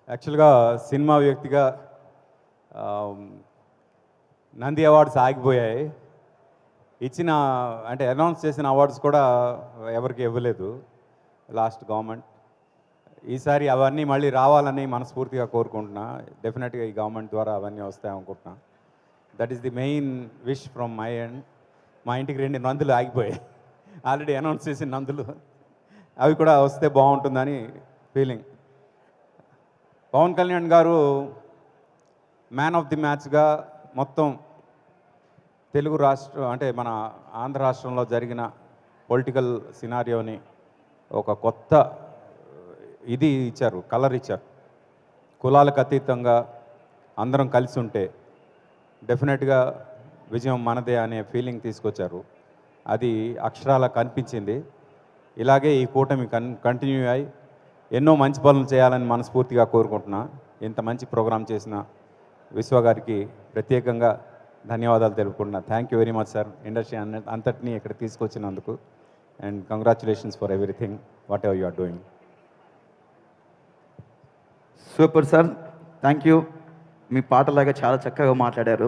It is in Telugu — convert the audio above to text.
యాక్చువల్గా సినిమా వ్యక్తిగా నంది అవార్డ్స్ ఆగిపోయాయి. ఇచ్చిన అంటే అనౌన్స్ చేసిన అవార్డ్స్ కూడా ఎవరికి ఇవ్వలేదు లాస్ట్ గవర్నమెంట్. ఈసారి అవన్నీ మళ్ళీ రావాలని మనస్ఫూర్తిగా కోరుకుంటున్నా. డెఫినెట్గా ఈ గవర్నమెంట్ ద్వారా అవన్నీ వస్తాయి అనుకుంటున్నా. That is the main wish from my end. మా ఇంటికి 2 నందులు ఆగిపోయాయి, ఆల్రెడీ అనౌన్స్ చేసిన నందులు. అవి కూడా వస్తే బాగుంటుందని ఫీలింగ్. పవన్ కళ్యాణ్ గారు మ్యాన్ ఆఫ్ ది మ్యాచ్గా మొత్తం తెలుగు రాష్ట్రం అంటే మన ఆంధ్ర రాష్ట్రంలో జరిగిన పొలిటికల్ సినారియోని ఒక కొత్త ఇది ఇచ్చారు, కలర్ ఇచ్చారు. కులాలకు అతీతంగా అందరం కలిసి ఉంటే డెఫినెట్గా విజయం మనదే అనే ఫీలింగ్ తీసుకొచ్చారు. అది అక్షరాల కనిపించింది. ఇలాగే ఈ కూటమి కంటిన్యూ అయ్యి ఎన్నో మంచి పనులు చేయాలని మనస్ఫూర్తిగా కోరుకుంటున్నా. ఇంత మంచి ప్రోగ్రాం చేసిన విశ్వ గారికి ప్రత్యేకంగా ధన్యవాదాలు తెలుపుకుంటున్నా. Thank you very much sir, industry అంతటినీ ఇక్కడ తీసుకొచ్చినందుకు. And congratulations for everything whatever you are doing. Super sir, thank you. మీ పాటలాగా చాలా చక్కగా మాట్లాడారు.